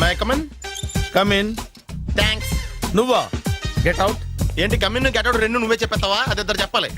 My come on. Come in. Thanks. నువ్వా? Get out. ఏంటి come in get out రెండు నువ్వే చెప్పేస్తావా? అది ఇద్దరు చెప్పాలి.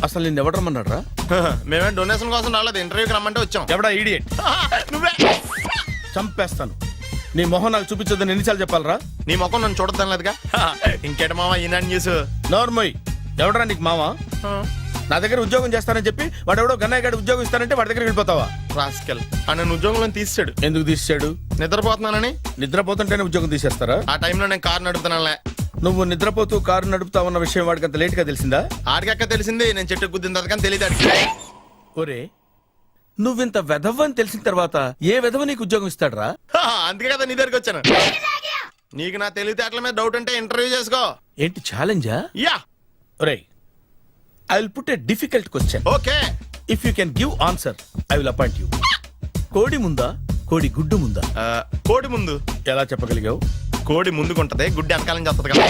అసలు నిన్ను ఎవడు రమ్మన్నాడు రా? మేమే డొనేషన్ కోసం రాలేదు, ఇంటర్వ్యూకి రమ్మంటే వచ్చాం. ఎవడా ఈడియట్? నువ్వే. చంపేస్తాను. నీ మొహం నాకు చూపించొద్దని ఎన్నిసార్లు చెప్పాలరా? నీ ముఖం నన్ను చూడద్దాం లేదుగా. ఇంకేట మామ ఈనాడు న్యూస్. నోర్మోయ్. ఎవడరా నీకు మావా? నా దగ్గర ఉద్యోగం చేస్తానని చెప్పి వాడెవడో గన్నయ్య గారి ఉద్యోగం ఇస్తానంటే వాడి దగ్గర వెళ్ళిపోతావా? రాస్కెల్. నన్ను ఉద్యోగంలో తీసాడు. ఎందుకు తీసాడు? నిద్రపోతున్నానని. నిద్రపోతుంటేనే ఉద్యోగం తీసేస్తారా? ఆ టైంలో నేను కారు నడుపుతున్నానులే. నువ్వు నిద్రపోతూ కారు నడుపుతా ఉన్న విషయం వాడికి అంత లేట్ గా తెలిసిందా? ఆడికక్క తెలిసింది, నేను చెట్టు గుద్దిన తర్వాత కానీ తెలియదు ఆడికి. ఒరే, నువ్వింత వెధవ్ అని తెలిసిన తర్వాత ఏ వెధవ నీకు ఉద్యోగం ఇస్తాడరా? అందుకే కదా నీ దగ్గరికి వచ్చాను. నీకు నా తెలివితేటల మీద డౌట్ అంటే ఇంటర్వ్యూ చేసుకో. ఏంటి ఛాలెంజా? యా. ఒరే, I will put a difficult question. Okay. If you can give answer I will appoint you. కోడి ముందా, కోడి గుడ్డు ముందా? కోడి ముందు. ఎలా చెప్పగలిగావు? కోడి ముందుకుంటది, గుడ్డి వెనకాలని చేస్తుంది కదా.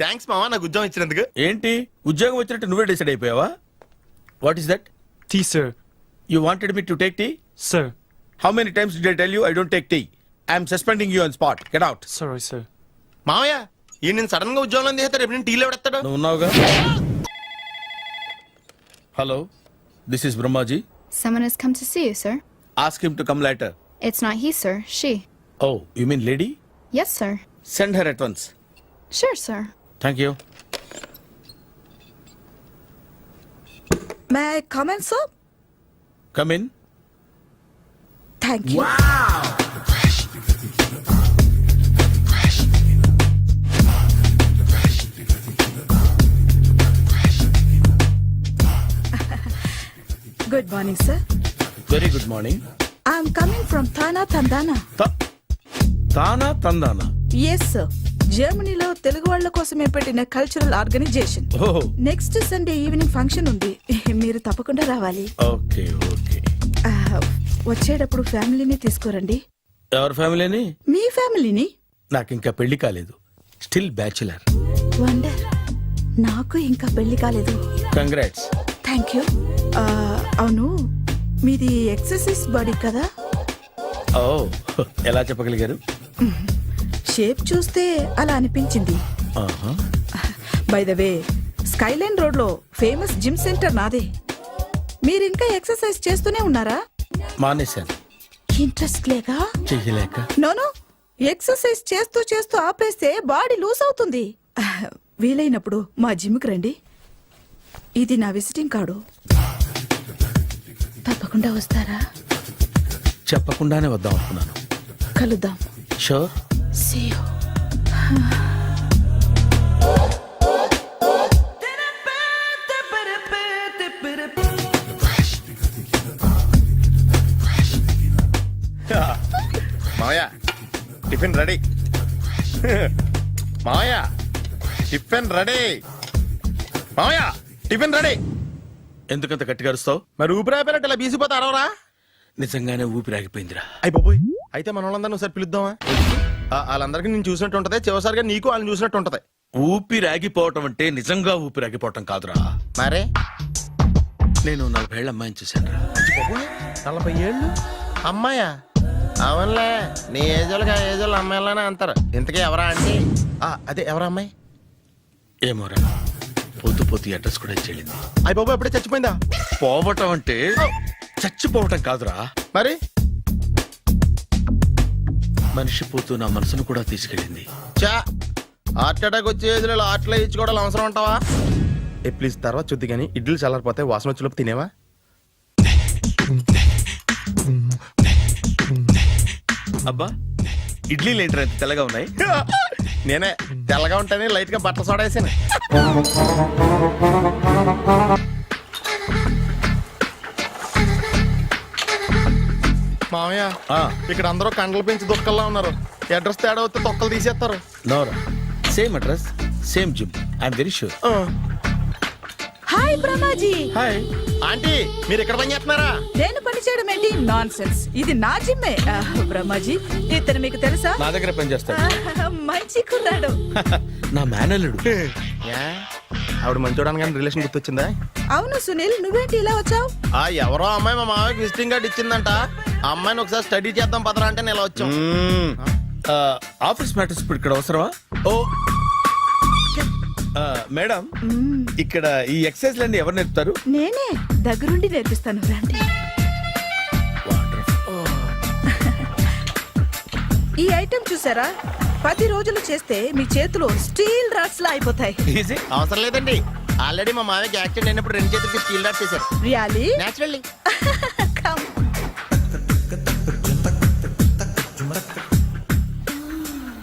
థ్యాంక్స్ మామా నాకు ఉద్యోగం ఇచ్చినందుకు. ఏంటి ఉద్యోగం వచ్చినట్టు నువ్వే డిసైడ్ అయిపోయావా? What is that? Tea, sir. You wanted me to take tea? Sir. How many times did I tell you I don't take tea? I am suspending you on spot. Get out. Sorry, sir. మామయ్య ఈ నేను sudden గా ఉద్యోగంలో తీస్తాడు, రేపు నేను టీలో పెడతాడు. నువ్వు ఉన్నావుగా? Hello, this is Brahmaji. Someone has come to see you, sir. Ask him to come later. It's not he, sir. She. Oh, you mean lady? Yes, sir. Send her at once. Sure, sir. Thank you. May I come in, sir? Come in. Thank you. Good morning, sir. Very good morning. I'm coming from Thana, Tandana. తానా తందానా? Yes, sir. జర్మనీలో తెలుగు వాళ్ళ కోసమే పెట్టిన cultural organisation. ఓహో, next Sunday evening function ఉంది, మీరు తప్పకుండా రావాలి. Okay okay. వచ్చేటప్పుడు ఫ్యామిలీని తీసుకురండి. ఎవరి ఫ్యామిలీని? మీ ఫ్యామిలీని. నాకు ఇంకా పెళ్లి కాలేదు, స్టిల్ బ్యాచులర్. వండర్. నాకు ఇంకా పెళ్లి కాలేదు. కంగ్రాట్స్. Thank you. అవును, మీది ఎక్సర్సైజ్ బాడీ కదా? ఓ, ఎలా చెప్పగలిగారు? షేప్ చూస్తే అలా అనిపించింది. ఆహా. By the way, Skyline road లో ఫేమస్ జిమ్ సెంటర్ నాదే. మీరు ఇంకా ఎక్సర్సైజ్ చేస్తూనే ఉన్నారా? మానేశాను, ఇంట్రెస్ట్ లేగా? చెయ్యలేక. నోను, ఎక్సర్సైజ్ చేస్తూ చేస్తూ ఆపేస్తే బాడీ లూజ్ అవుతుంది. వీలైనప్పుడు మా జిమ్కి రండి. ఇది నా విజిటింగ్ కార్డు. తప్పకుండా వస్తారా? చెప్పకుండానే వద్దాం అనుకున్నాను. కలుద్దాం. షూర్. See you. మామయ్య టిఫిన్ రెడీ. మామయ్య టిఫిన్ రెడీ. మామయ్య టిఫిన్ రెడీ. ఎందుకంత గట్టిగా అరుస్తావు? మరి ఊపిరి అయిపోయినట్టు ఇలా బీసిపోతే అరవరా? నిజంగానే ఊపిరాగిపోయిందిరా. అయ్యి బాబోయ్, అయితే మన వాళ్ళందరినీ ఒకసారి పిలుద్దామా? వాళ్ళందరికీ నేను చూసినట్టు ఉంటది, చివరిసారిగా నీకు వాళ్ళని చూసినట్టు ఉంటది. ఊపిరాగిపోవటం అంటే నిజంగా ఊపిరాగిపోవటం కాదురా. మరే నేను 40 ఏళ్ల అమ్మాయిని చూశాను రా. 40 ఏళ్ళు అమ్మాయా? అవునులే, నీ ఏజోళ్ళకి ఆ ఏజోళ్ళు అమ్మాయిలానే అంటారు. ఇంతకీ ఎవరా అంటే? అదే ఎవరా అమ్మాయి? ఏమోరా, పొద్దు పొద్దు అడ్రస్ కూడా చెల్లింది. అయ్యి బాబు ఎప్పుడే చచ్చిపోయిందా? పోవటం అంటే చచ్చిపోవటం కాదురా, మరి మనిషి పోతూ నా మనసును కూడా తీసుకెళ్ళింది. చా, హార్ట్ అటాక్ వచ్చే ఏజ్లో హార్ట్లో ఇచ్చుకోవడం అవసరం అంటావా? ప్లీజ్ తర్వాత చూద్ది కానీ ఇడ్లీలు చల్లారిపోతే వాసన వచ్చేలోపు తినేవా? అబ్బా, ఇడ్లీలు ఏంటంటే ఎంత తెల్లగా ఉన్నాయి? నేనే తెల్లగా ఉంటానే లైట్ గా బట్టలు సోడా వేసాను. మామయ్య, ఇక్కడ అందరూ కండలు పెంచి దుక్కల్లా ఉన్నారు. అడ్రస్ తేడా వస్తే తొక్కలు తీసేస్తారు. నోరా, same address, same gym. I'm very sure. Hi Brahmaji. Hi aunty, మీరు ఇక్కడ పని చేస్తున్నారా? నేను పని చేయడం ఏంటి? Nonsense. ఇది నా జిమ్మే. బ్రహ్మాజీ, ఇతను మీకు తెలుసా? నా దగ్గర పని చేస్తాడు. మంచి కుర్రాడు. నా మేనల్లుడు. ఆవిడ మంచి చూడడానికి రిలేషన్ గుర్తొచ్చిందా? అవును సునీల్, నువ్వేంటి ఇలా వచ్చావు? ఎవరో అమ్మాయి మా మామయ్యకి విజిటింగ్ కార్డు ఇచ్చిందంట. ఆ అమ్మాయిని ఒకసారి స్టడీ చేద్దాం పదరా అంటే నేను ఇలా వచ్చాం. ఆఫీస్ మ్యాటర్స్ ఇప్పుడు ఇక్కడ అవసరమా? ఓ మేడం, ఇక్కడ ఈ ఎక్సర్సైజ్ లన్నీ ఎవరు నేర్పుతారు? నేనే దగ్గరుండి నేర్పిస్తాను రండి. ఈ ఐటెం చూసారా, 10 రోజులు చేస్తే మీ చేతులు స్టీల్ రాట్స్ లా అయిపోతాయి. ఈజీ. అవసరం లేదండి, ఆల్రెడీ మా మామయ్యకి యాక్సిడెంట్ అయినప్పుడు 2 చేతులకి స్టీల్ డాట్ చేశారు. రియాలీ? నేచురల్లీ.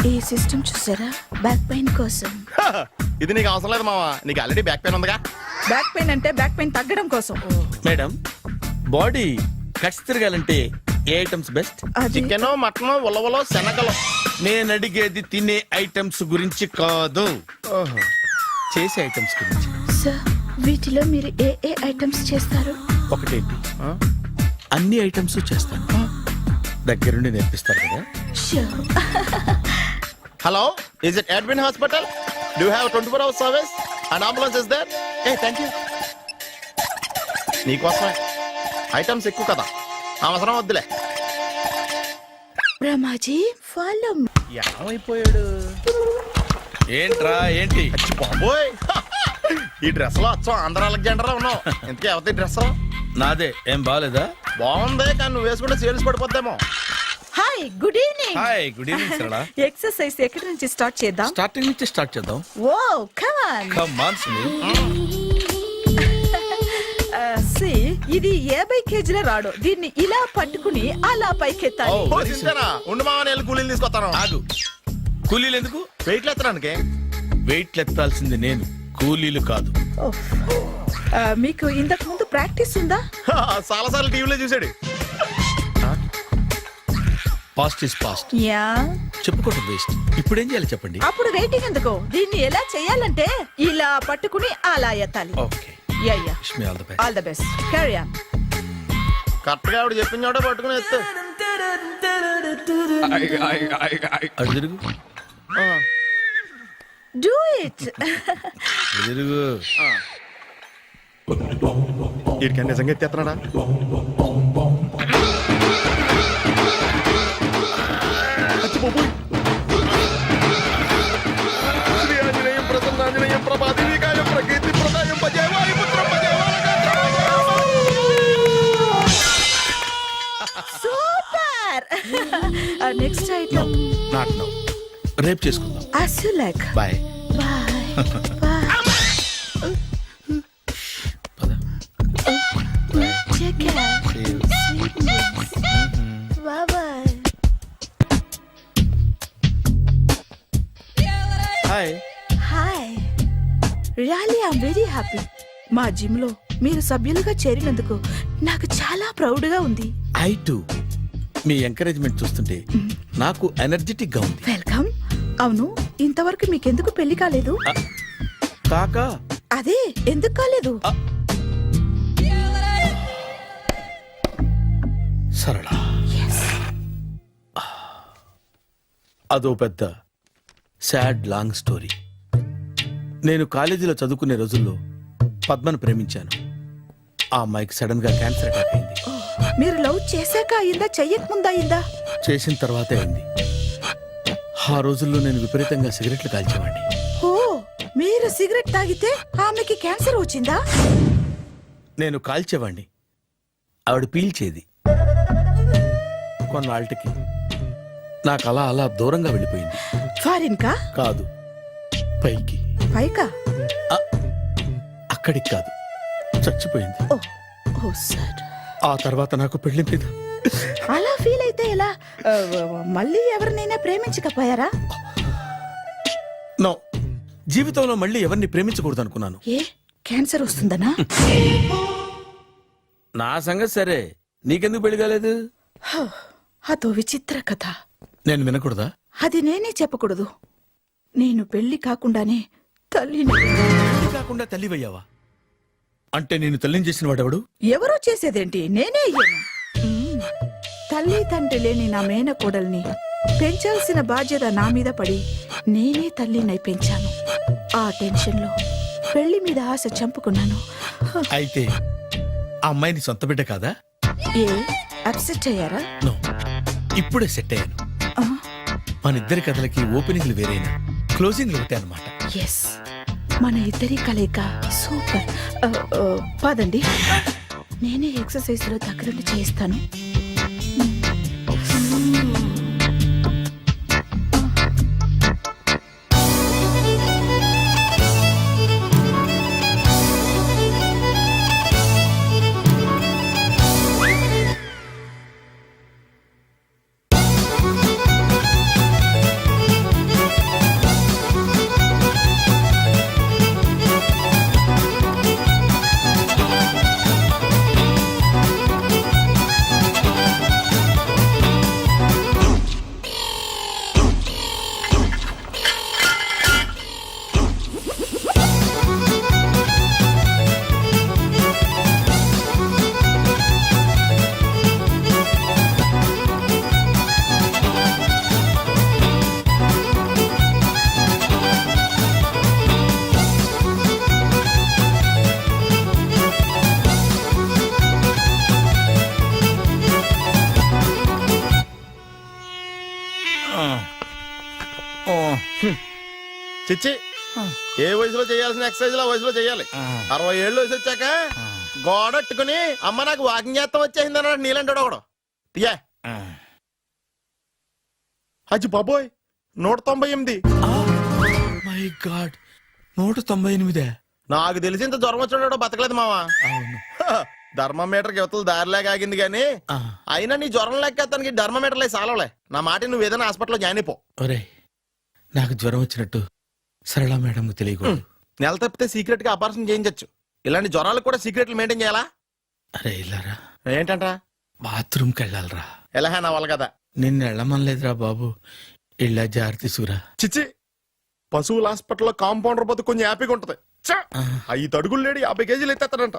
ఈ సిస్టమ్ చూసారా, బ్యాక్ పెయిన్ కోసం. ఇది నీకు అవసరం లేదు మావా, నీకు ఆల్రెడీ బ్యాక్ పెయిన్ ఉందిగా. బ్యాక్ పెయిన్ అంటే బ్యాక్ పెయిన్ తగ్గడం కోసం. మేడం, బాడీ కట్స్ తిరగాలంటే ఏ ఐటమ్స్ బెస్ట్? అది చికెన్, మటన్, ఉలవలో, శనగలు. నేను అడిగేది తినే ఐటమ్స్ గురించి కాదు, చేసే ఐటమ్స్ గురించి. సార్, వీటిలో మీరు ఏ ఏ ఐటమ్స్ చేస్తారు? ఒకటేంటి, అన్ని ఐటమ్స్ చేస్తాను. దగ్గరుండి నేర్పిస్తారు కదా. Sure. Hello, is it admin hospital? Do have 24 hours service? And ambulance is there? ఏ థ్యాంక్ యూ. నీకోసమే, ఐటమ్స్ ఎక్కువ కదా, అవసరం వద్దులే. బ్రహ్మాజీ, ఫాలో. ఏమైపోయాడు? ఏంట్రా ఏంటి? అచ్చి బాబోయ్, ఈ డ్రెస్ లో అచ్చం ఆంధ్ర అలెగ్జాండర్ ఉన్నావు. ఇంతకీ ఎవరి డ్రెస్? నాదే. ఏం బాగాలేదా? బాగుంది, కానీ నువ్వు వేసుకుంటే సేల్స్ పడిపోద్దేమో. Hi, good evening. Hi, good evening Sarala. Exercise ఎక్కడి నుంచి స్టార్ట్ చేద్దాం? స్టార్టింగ్ నుంచి స్టార్ట్ చేద్దాం. Oh come on. Come on Sunil. ఇది 50 కేజీల రాడు. దీన్ని ఇలా పట్టుకుని అలా పైకెత్తాలి. Oh. ఓ, చింతేనా? ఉండు మామ, నేను కూలీలు తీసుకొస్తాను. ఆగు. కూలీలు ఎందుకు? వెయిట్ ఎత్తడానికి. వెయిట్ ఎత్తాల్సింది నేను, కూలీలు కాదు. ఓఫ్. మీకు ఇంతకు ముందు ప్రాక్టీస్ ఉందా? చాలా సార్లు టీవీలో చూసాడు. Past is past, yeah. చెప్పుకోవడం వేస్ట్. ఇప్పుడు ఏం చేయాలి చెప్పండి. అప్పుడు వెయిటింగ్ ఎందుకు? దీన్ని ఎలా చేయాలంటే ఇలా పట్టుకుని అలా ఎత్తాలి. Okay, ya ya. Wish me all the best. All the best. Carry on. Correct గా ఆవిడ చెప్పిన చోట పట్టుకుని ఎత్తు. అటు తిరుగు, డూ ఇట్. అటు తిరుగు. వీడికి నిజంగా ఎత్తేస్తున్నాడా? శ్రీ ఆంజనేయం ప్రసన్నాంజనేయం ప్రభాదేవికాయం ప్రకీర్తి ప్రదాయం భజే వాయుపుత్రం భజే super. Next item. Not now, రేపు చేసుకుందాం. as you like. Bye. Bye. Bye. పద. Take care. Sweet dreams. Bye bye. హాయ్. Hi. Really, I'm very happy. మా జిమ్ లో మీరు సభ్యులుగా చేరినందుకు నాకు చాలా ప్రౌడ్ గా ఉంది. I to. మీ ఎంకరేజ్మెంట్ చూస్తుంటే నాకు ఎనర్జెటిక్ గా ఉంది. వెల్కమ్. అవును, ఇంతవరకు మీకెందుకు పెళ్లి కాలేదు? కాకా, అదే ఎందుకు కాలేదు? సరళ, అదో పెద్ద సాడ్ లాంగ్ స్టోరీ. నేను కాలేజీలో చదువుకునే రోజుల్లో పద్మను ప్రేమించాను. ఆ అమ్మాయికి సడన్ గా క్యాన్సర్ అటాక్ అయింది. మీరు లవ్ చేశాక అయిందా, చెయ్యక ముందా అయిందా? చేసిన తర్వాతే అయింది. ఆ రోజుల్లో నేను విపరీతంగా సిగరెట్లు కాల్చేవాడిని. ఓ, మీరు సిగరెట్ తాగితే ఆమెకి క్యాన్సర్ వచ్చిందా? నేను కాల్చేవాడిని, ఆవిడ పీల్చేది. కొన్నాళ్ళకి నాకు అలా అలా దూరంగా వెళ్ళిపోయింది. ఫారిన్ కా? కాదు, పైకి. పైకా? అక్కడికి కాదు, చచ్చిపోయింది. ఓ, ఓ సార్. ఆ తర్వాత నాకు పెళ్లి మీద అలా ఫీల్ అయితే ఎలా? మళ్ళీ ఎవరినైనా ప్రేమించకపోయారా? నో, జీవితంలో మళ్ళీ ఎవరిని ప్రేమించకూడదు అనుకున్నాను. ఏ, క్యాన్సర్ వస్తుందనా? నా సంగతి సరే, నీకెందుకు పెళ్లి కాలేదు? అదో విచిత్ర కథ. నేను వినకూడదా? అది నేనే చెప్పకూడదు. నేను పెళ్లి కాకుండానే తల్లిని. పెళ్లి కాకుండా తల్లివయ్యావా? అంటే నేను తల్లిని చేసిన వాడెవడు? ఎవరో చేసేదేంటి, నేనే అయ్యాను. తల్లి తండ్రి లేని నా మేనకోడల్ని పెంచాల్సిన బాధ్యత నా మీద పడి నేనే తల్లినై పెంచాను. ఆ టెన్షన్లో పెళ్లి మీద ఆశ చంపుకున్నాను. అయితే ఆ అమ్మాయిని సొంత బిడ్డ కాదా? ఏ, అప్సెట్ అయ్యారా? నో, ఇప్పుడే సెట్ అయ్యాను. ఆ, మన ఇద్దరి కథలకి ఓపెనింగ్లు వేరైనా క్లోజింగ్లు ఒకటే అనమాట. ఎస్, మన ఇద్దరి కలయిక సూపర్. పదండి, నేనే ఎక్సర్సైజ్ లో దగ్గరుండి చేయిస్తాను. చిచ్చి, ఏ వయసులో చేయాల్సిన ఎక్సర్సైజ్ ఆ వయసులో చేయాలి. 60 ఏళ్ళు వయసు వచ్చాక గోడట్టుకుని అమ్మ నాకు వాకింగ్ చేస్తాం వచ్చేసింది అన్నాడు నీలంటాడు ఒకడు. తీయా అచ్చి బాబోయ్, 198. My God, 198. నాకు తెలిసి ఇంత జ్వరం వచ్చాడో బతకలేదు మావా. అవును. ధర్మమీటర్ యువతలు దారిలాగా ఆగింది గానీ ఆ, అయినా నీ జ్వరం లెక్క అతనికి ధర్మమీటర్లే సాలవలే. నా మాట నువ్వు ఏదైనా హాస్పిటల్లో జాయిన్ అయిపో. ఒరేయ్, నాకు జ్వరం వచ్చినట్టు సరళ మేడం తెలియకూడదు. నెల తప్పితే సీక్రెట్ గా ఆపరేషన్ చేయించచ్చు. ఇలాంటి జ్వరాలకు కూడా సీక్రెట్లు మెయింటైన్ చేయాలా? అరే ఇల్లారా, ఏంటంట? బాత్రూమ్కి వెళ్ళాలరా. ఎలా నా వాళ్ళ కదా. నిన్ను వెళ్ళమనలేదురా బాబు, ఇళ్ళ జాగ్రత్త తీసుకురా. చిచ్చి, పశువుల హాస్పిటల్లో కాంపౌండర్ పోతే కొంచెం హ్యాపీగా ఉంటది. 5 అడుగులు లేడి 50 కేజీలు ఎత్తేస్తాడంట.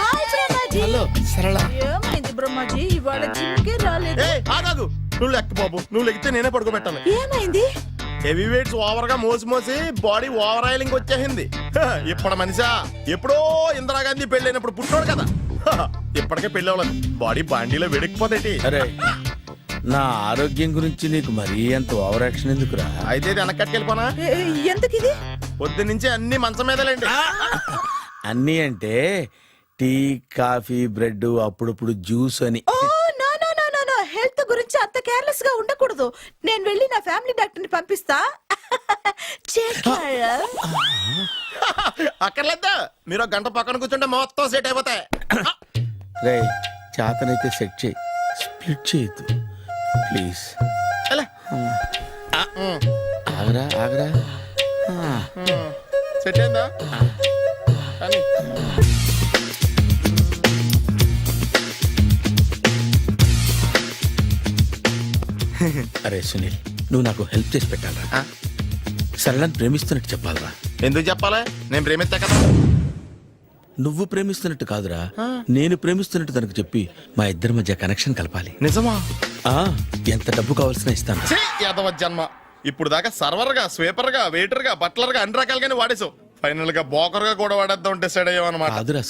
హాయ్ బ్రహ్మాజీ. హలో సరళ. ఏమైంది బ్రహ్మాజీ, ఇవాళ జిమ్కే రాలేదు? ఏ ఆగాగు, నువ్వు లెక్క బాబు, నువ్వు లెక్కితే నేనే పడుకోబెట్టాలి. ఏమైంది? హెవీ వెయిట్స్ ఓవర్ గా మోసి బాడీ ఓవర్ ఆయిలింగ్ వచ్చేసింది. ఇప్పుడు మనిషా ఎప్పుడో ఇందిరాగాంధీ పెళ్ళైనప్పుడు పుట్టినోడు కదా. ఇప్పటికే పెళ్ళి అవ్వలేదు, బాడీ బాండీలో వెడికిపోతేటి. అరే, నా ఆరోగ్యం గురించి నీకు మరీ అంత ఓవర్ యాక్షన్ ఎందుకురా? అయితే ఇది వెనక్కట్టుకెళ్ళిపోనా? ఎందుకు ఇది? పొద్దు నుంచి అన్ని మంచం మీదలేండి. అన్నీ అంటే టీ, కాఫీ, బ్రెడ్, అప్పుడప్పుడు జ్యూస్ అని. Oh no no no no no, health గురించి అంత కేర్లెస్ గా ఉండకూడదు. నేను వెళ్ళి నా ఫ్యామిలీ డాక్టర్ ని పంపిస్తా. అక్కర్లేదు, మీరు 1 గంట పక్కన కూర్చుంటే మొత్తం సెట్ అయిపోతాయి. రే, చేతనైతే సెట్ చేయి, స్ప్లిట్ చేయొద్దు ప్లీజ్. ఎలా? ఆగరా ఆగరా. సెట్ అయిందా? కానీ అరే సునీల్, నువ్వు నాకు హెల్ప్ చేసి పెట్టాలరా. సరళని ప్రేమిస్తున్నట్టు చెప్పాలరా. ఎందుకు చెప్పాలి? నేను ప్రేమిస్తా కదా. నువ్వు ప్రేమిస్తున్నట్టు కాదురా, నేను ప్రేమిస్తున్నట్టు తనకు చెప్పి మా ఇద్దరి మధ్య కనెక్షన్ కలపాలి. నిజమా? ఆ, ఎంత డబ్బు కావాల్సిన ఇస్తాను. ఛీ, యాదవ జన్మ. ఇప్పుడు దాకా సర్వర్ గా, స్వీపర్ గా, వెయిటర్ గా, బట్లర్ గా అన్ని రకాలుగానే వాడేసావు. ఫైనల్ గా బోకర్ గా కూడా వాడేద్దాం డిసైడ్ అయ్యాం అనమాట. కాదురా